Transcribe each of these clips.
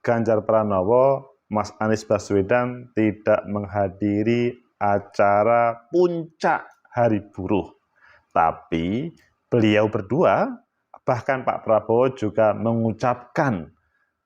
Ganjar Pranowo, Mas Anies Baswedan tidak menghadiri acara puncak Hari Buruh. Tapi beliau berdua, bahkan Pak Prabowo juga mengucapkan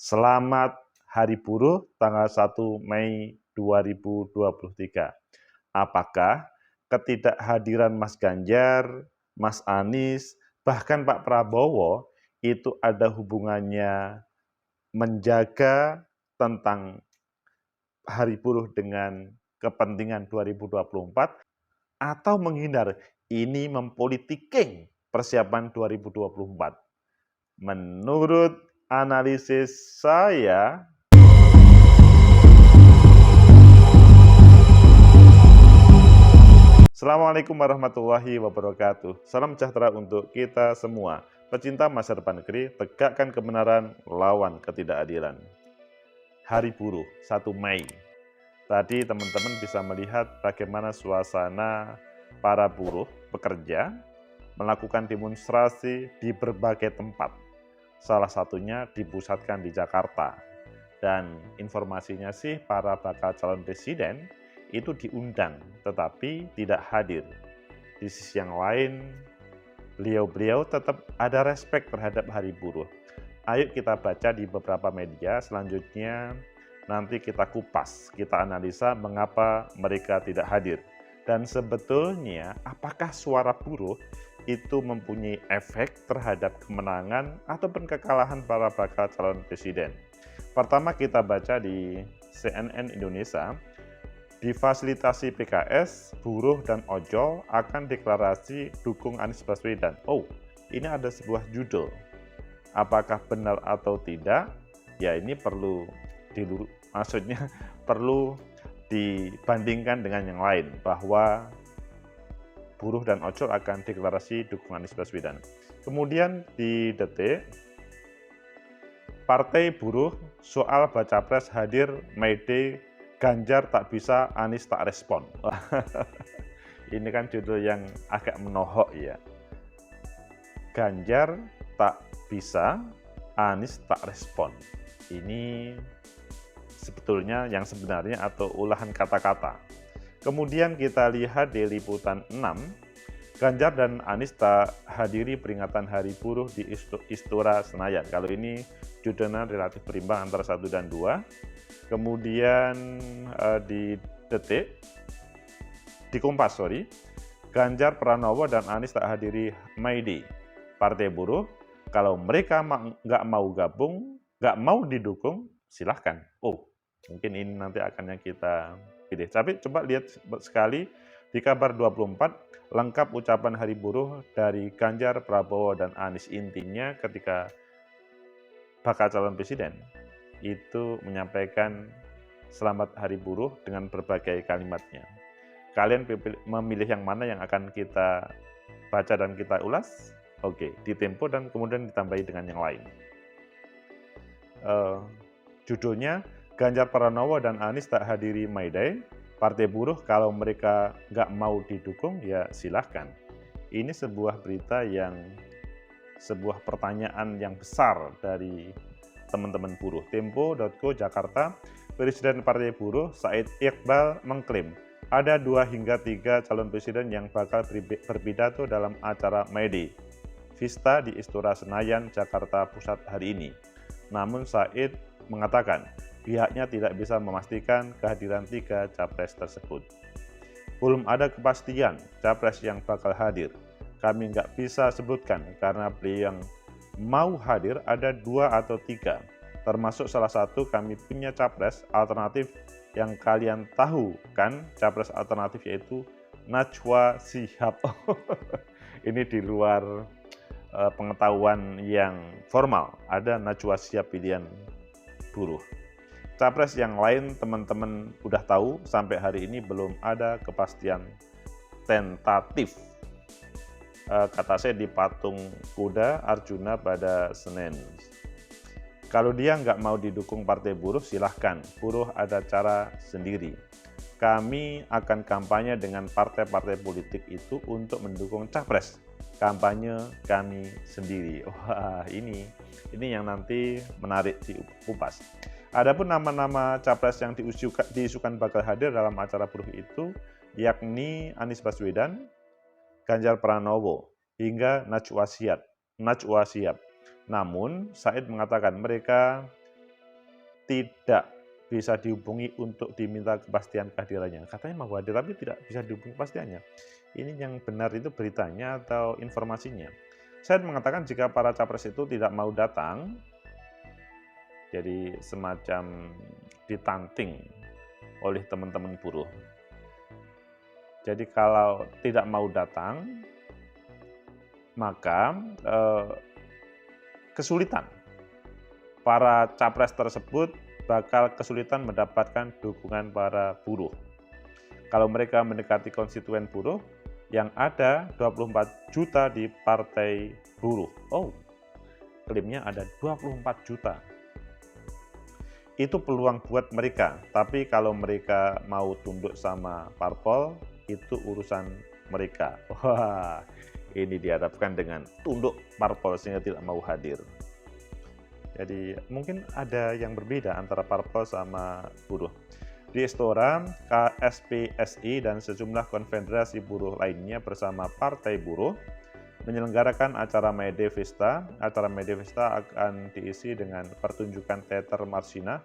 selamat Hari Buruh tanggal 1 Mei 2023. Apakah ketidakhadiran Mas Ganjar, Mas Anies, bahkan Pak Prabowo itu ada hubungannya menjaga tentang Hari Buruh dengan kepentingan 2024 atau menghindar? Ini mempolitiking persiapan 2024. Menurut analisis saya, Assalamualaikum warahmatullahi wabarakatuh. Salam sejahtera untuk kita semua. Pecinta masa depan negeri, tegakkan kebenaran, lawan ketidakadilan. Hari Buruh 1 Mei. Tadi teman-teman bisa melihat bagaimana suasana para buruh pekerja melakukan demonstrasi di berbagai tempat. Salah satunya dipusatkan di Jakarta. Dan informasinya sih para bakal calon presiden itu diundang tetapi tidak hadir. Di sisi yang lain, beliau-beliau tetap ada respek terhadap Hari Buruh. Ayo kita baca di beberapa media, selanjutnya nanti kita kupas, kita analisa mengapa mereka tidak hadir. Dan sebetulnya apakah suara buruh itu mempunyai efek terhadap kemenangan ataupun kekalahan para bakal calon presiden. Pertama kita baca di CNN Indonesia, difasilitasi PKS, buruh dan ojol akan deklarasi dukung Anies Baswedan. Oh, ini ada sebuah judul. Apakah benar atau tidak? Ya ini perlu perlu dibandingkan dengan yang lain, bahwa buruh dan ojol akan deklarasi dukung Anies Baswedan. Kemudian di Detik, Partai Buruh soal baca pres hadir May Day, Ganjar tak bisa, Anies tak respon. Ini kan judul yang agak menohok ya. Ganjar tak bisa, Anies tak respon. Ini sebetulnya yang sebenarnya atau ulahan kata-kata. Kemudian kita lihat di liputan 6, Ganjar dan Anies tak hadiri peringatan Hari Buruh di Istora Senayan. Kalau ini judulnya relatif berimbang antara 1 dan 2. Kemudian di Detik, di Kompas, Ganjar Pranowo dan Anies tak hadiri May Day. Partai Buruh, kalau mereka nggak mau gabung, nggak mau didukung, silahkan. Oh, mungkin ini nanti akan yang kita pilih. Tapi coba lihat sekali di kabar 24, lengkap ucapan Hari Buruh dari Ganjar, Prabowo, dan Anies. Intinya ketika bakal calon presiden itu menyampaikan selamat Hari Buruh dengan berbagai kalimatnya. Kalian memilih yang mana yang akan kita baca dan kita ulas? Oke, di Tempo dan kemudian ditambahi dengan yang lain. Judulnya, Ganjar Pranowo dan Anies tak hadiri May Day. Partai Buruh kalau mereka nggak mau didukung ya silahkan. Ini sebuah berita sebuah pertanyaan yang besar dari teman-teman buruh. Tempo.co Jakarta, Presiden Partai Buruh Said Iqbal mengklaim ada 2 hingga 3 calon presiden yang bakal berpidato dalam acara May Day Vista di Istora Senayan, Jakarta Pusat hari ini. Namun Said mengatakan pihaknya tidak bisa memastikan kehadiran 3 capres tersebut. Belum ada kepastian capres yang bakal hadir. Kami nggak bisa sebutkan karena beliau yang mau hadir ada 2 atau 3, termasuk salah satu kami punya capres alternatif yang kalian tahu kan, capres alternatif yaitu Najwa Shihab. Ini di luar pengetahuan yang formal, ada Najwa Shihab pilihan buruh. Capres yang lain teman-teman udah tahu, sampai hari ini belum ada kepastian tentatif. Kata saya di patung kuda Arjuna pada Senin. Kalau dia nggak mau didukung Partai Buruh, silahkan. Buruh ada cara sendiri. Kami akan kampanye dengan partai-partai politik itu untuk mendukung capres. Kampanye kami sendiri. Wah, ini yang nanti menarik di Kupas. Adapun nama-nama capres yang diisukan bakal hadir dalam acara buruh itu yakni Anies Baswedan, Ganjar Pranowo, hingga Najwa Shihab. Namun, Said mengatakan mereka tidak bisa dihubungi untuk diminta kepastian kehadirannya. Katanya mau hadir tapi tidak bisa dihubungi kepastiannya. Ini yang benar itu beritanya atau informasinya? Said mengatakan jika para capres itu tidak mau datang, jadi semacam ditanting oleh teman-teman buruh. Jadi kalau tidak mau datang, maka kesulitan. Para capres tersebut bakal kesulitan mendapatkan dukungan para buruh. Kalau mereka mendekati konstituen buruh, yang ada 24 juta di partai buruh. Oh, klaimnya ada 24 juta. Itu peluang buat mereka, tapi kalau mereka mau tunduk sama parpol, itu urusan mereka. Wah, ini diharapkan dengan tunduk parpol sehingga tidak mau hadir. Jadi mungkin ada yang berbeda antara parpol sama buruh. Di Istora, KSPSI dan sejumlah konfederasi buruh lainnya bersama partai buruh menyelenggarakan acara May Day Festa. Acara May Day Festa akan diisi dengan pertunjukan teater Marsina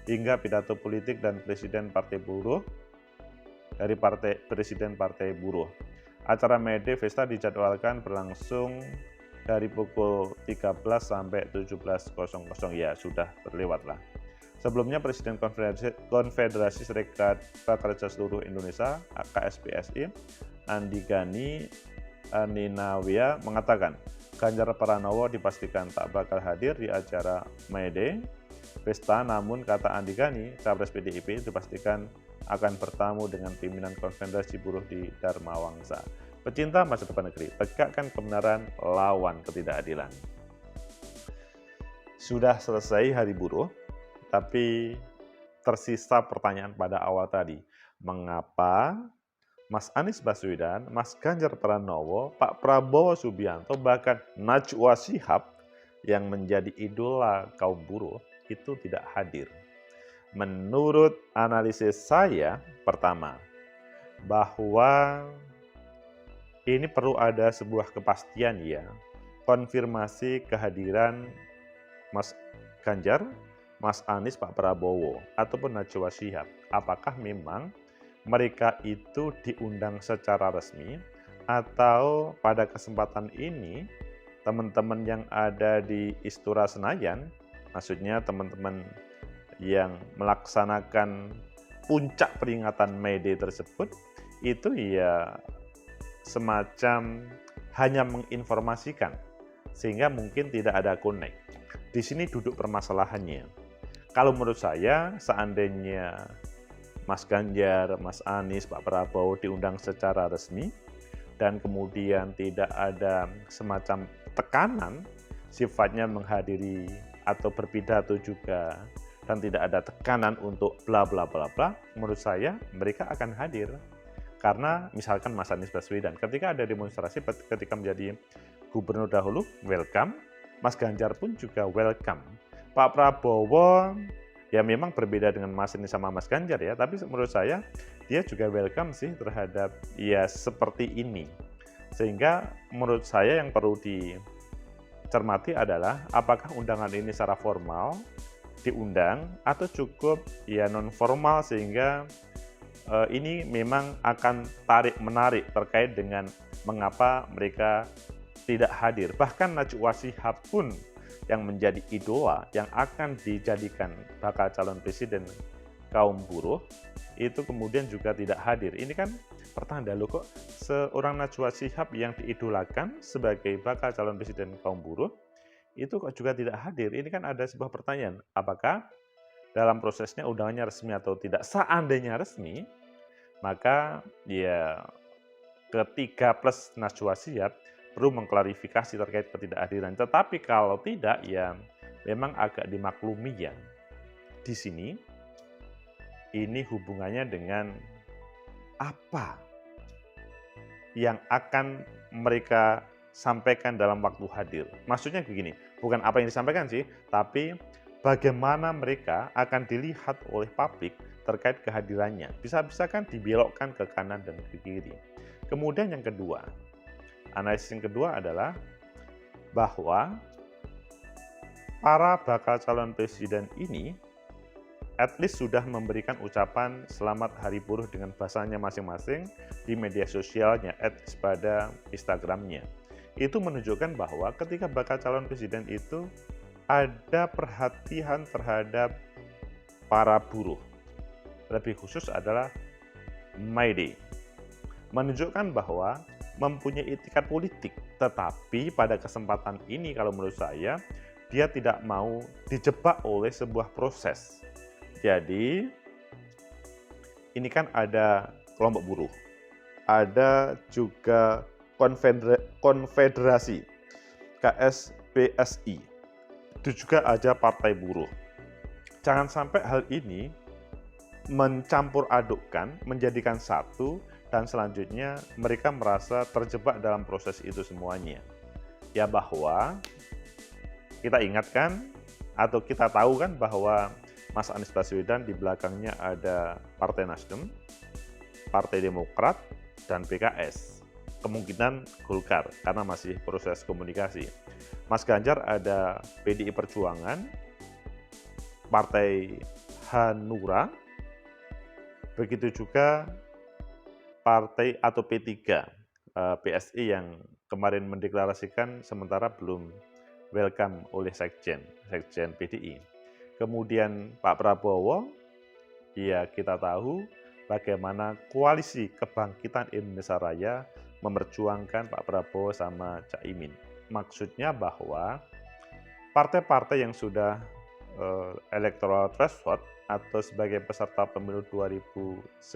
hingga pidato politik dan presiden partai buruh dari presiden partai buruh. Acara May Day Festa dijadwalkan berlangsung dari pukul 13 sampai 17.00, ya sudah berlewat lah. Sebelumnya Presiden Konfederasi Serikat Pekerja Seluruh Indonesia KSPSI Andi Gani Ninawea mengatakan Ganjar Pranowo dipastikan tak bakal hadir di acara May Day Pesta, namun kata Andi Gani, capres PDIP dipastikan akan bertamu dengan pimpinan Konfederasi Buruh di Dharma Wangsa. Pecinta masa depan negeri, tegakkan kebenaran, lawan ketidakadilan. Sudah selesai hari buruh, tapi tersisa pertanyaan pada awal tadi. Mengapa Mas Anies Baswedan, Mas Ganjar Pranowo, Pak Prabowo Subianto, bahkan Najwa Shihab yang menjadi idola kaum buruh itu tidak hadir? Menurut analisis saya, pertama, bahwa ini perlu ada sebuah kepastian ya, konfirmasi kehadiran Mas Ganjar, Mas Anies, Pak Prabowo, ataupun Najwa Shihab. Apakah memang mereka itu diundang secara resmi, atau pada kesempatan ini teman-teman yang ada di Istora Senayan, maksudnya teman-teman yang melaksanakan puncak peringatan May Day tersebut, itu ya semacam hanya menginformasikan, sehingga mungkin tidak ada connect. Di sini duduk permasalahannya. Kalau menurut saya, seandainya Mas Ganjar, Mas Anies, Pak Prabowo diundang secara resmi, dan kemudian tidak ada semacam tekanan, sifatnya menghadiri atau berpidato juga, dan tidak ada tekanan untuk bla bla bla bla, menurut saya mereka akan hadir. Karena misalkan Mas Anies Baswedan, ketika ada demonstrasi, ketika menjadi gubernur dahulu, welcome. Mas Ganjar pun juga welcome. Pak Prabowo, ya memang berbeda dengan Mas Anies sama Mas Ganjar ya, tapi menurut saya dia juga welcome sih terhadap ya seperti ini. Sehingga menurut saya yang perlu dicermati adalah apakah undangan ini secara formal diundang atau cukup ya non formal, sehingga ini memang akan tarik-menarik terkait dengan mengapa mereka tidak hadir. Bahkan Najwa Shihab pun yang menjadi idola, yang akan dijadikan bakal calon presiden kaum buruh, itu kemudian juga tidak hadir. Ini kan pertanda loh, kok seorang Najwa Shihab yang diidolakan sebagai bakal calon presiden kaum buruh, itu kok juga tidak hadir. Ini kan ada sebuah pertanyaan, apakah dalam prosesnya undangannya resmi atau tidak? Seandainya resmi, maka ya ketiga plus Najwa Shihab perlu mengklarifikasi terkait ketidakhadiran. Tetapi kalau tidak, ya memang agak dimaklumi ya. Di sini, ini hubungannya dengan apa yang akan mereka sampaikan dalam waktu hadir. Maksudnya begini, bukan apa yang disampaikan sih, tapi bagaimana mereka akan dilihat oleh publik terkait kehadirannya. Bisa-bisa kan dibelokkan ke kanan dan ke kiri. Kemudian yang kedua, analisis yang kedua adalah bahwa para bakal calon presiden ini at least sudah memberikan ucapan selamat Hari Buruh dengan bahasanya masing-masing di media sosialnya, pada Instagramnya. Itu menunjukkan bahwa ketika bakal calon presiden itu ada perhatian terhadap para buruh. Lebih khusus adalah May Day. Menunjukkan bahwa mempunyai itikat politik, tetapi pada kesempatan ini kalau menurut saya, dia tidak mau dijebak oleh sebuah proses. Jadi, ini kan ada kelompok buruh, ada juga konfederasi, KSPSI, itu juga ada partai buruh. Jangan sampai hal ini mencampur adukkan, menjadikan satu, dan selanjutnya mereka merasa terjebak dalam proses itu semuanya. Ya bahwa kita ingatkan atau kita tahu kan bahwa Mas Anies Baswedan di belakangnya ada Partai Nasdem, Partai Demokrat, dan PKS. Kemungkinan Golkar karena masih proses komunikasi. Mas Ganjar ada PDI Perjuangan, Partai Hanura, begitu juga Partai atau P3, PSI yang kemarin mendeklarasikan sementara belum welcome oleh Sekjen PDI. Kemudian Pak Prabowo, ya kita tahu bagaimana koalisi kebangkitan Indonesia Raya memperjuangkan Pak Prabowo sama Cak Imin. Maksudnya bahwa partai-partai yang sudah electoral threshold atau sebagai peserta pemilu 2019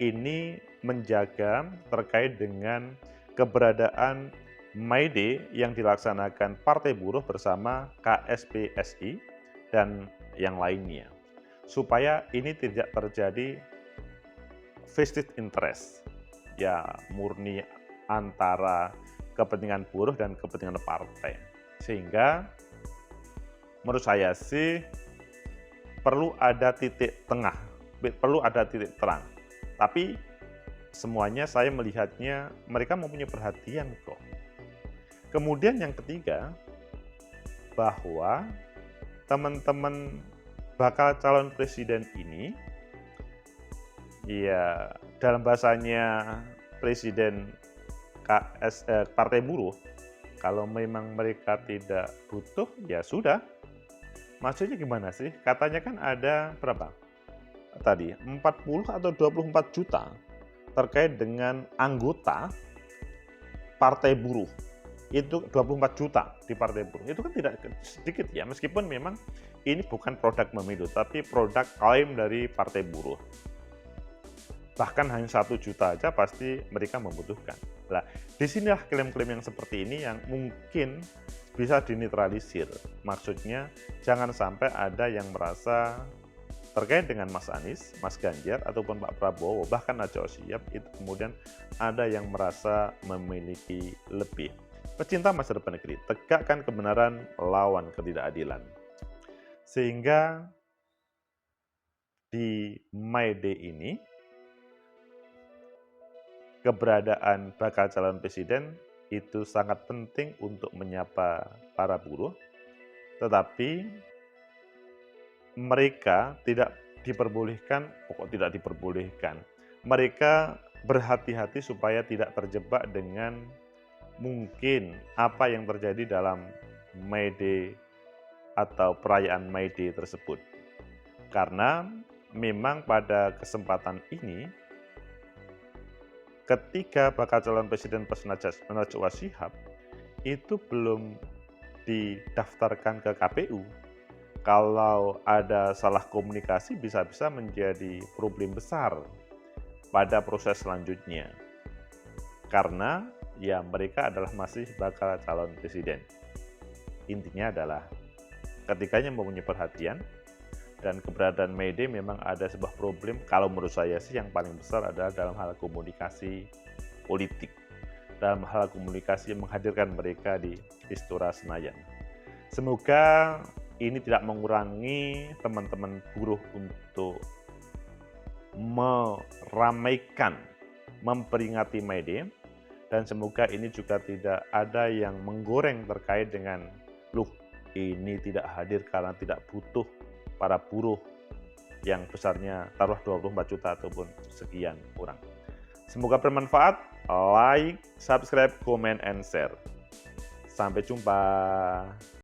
ini menjaga terkait dengan keberadaan May Day yang dilaksanakan Partai Buruh bersama KSPSI dan yang lainnya, supaya ini tidak terjadi vested interest, ya murni antara kepentingan buruh dan kepentingan partai. Sehingga menurut saya sih perlu ada titik tengah, perlu ada titik terang. Tapi semuanya saya melihatnya mereka mempunyai perhatian kok. Kemudian yang ketiga, bahwa teman-teman bakal calon presiden ini, ya dalam bahasanya presiden Partai Buruh, kalau memang mereka tidak butuh, ya sudah. Maksudnya gimana sih? Katanya kan ada berapa? Tadi 40 atau 24 juta terkait dengan anggota Partai Buruh. Itu 24 juta di Partai Buruh. Itu kan tidak sedikit ya, meskipun memang ini bukan produk pemilu, tapi produk klaim dari Partai Buruh. Bahkan hanya 1 juta aja pasti mereka membutuhkan. Nah, disinilah klaim-klaim yang seperti ini yang mungkin bisa dinetralisir. Maksudnya jangan sampai ada yang merasa terkait dengan Mas Anies, Mas Ganjar, ataupun Pak Prabowo, bahkan Najwa Shihab, itu kemudian ada yang merasa memiliki lebih. Pecinta masa depan negeri, tegakkan kebenaran, lawan ketidakadilan. Sehingga di May Day ini, keberadaan bakal calon presiden itu sangat penting untuk menyapa para buruh, tetapi mereka tidak diperbolehkan, mereka berhati-hati supaya tidak terjebak dengan mungkin apa yang terjadi dalam May Day atau perayaan May Day tersebut. Karena memang pada kesempatan ini, ketika bakal calon presiden Najwa Shihab itu belum didaftarkan ke KPU. Kalau ada salah komunikasi bisa-bisa menjadi problem besar pada proses selanjutnya. Karena ya mereka adalah masih bakal calon presiden. Intinya adalah ketikanya mempunyai perhatian dan keberadaan May Day memang ada sebuah problem. Kalau menurut saya sih yang paling besar adalah dalam hal komunikasi politik, dalam hal komunikasi yang menghadirkan mereka di Istora Senayan. Semoga ini tidak mengurangi teman-teman buruh untuk meramaikan, memperingati May Day, dan semoga ini juga tidak ada yang menggoreng terkait dengan, loh ini tidak hadir karena tidak butuh para buruh yang besarnya taruh 24 juta ataupun sekian orang. Semoga bermanfaat, like, subscribe, comment, and share. Sampai jumpa.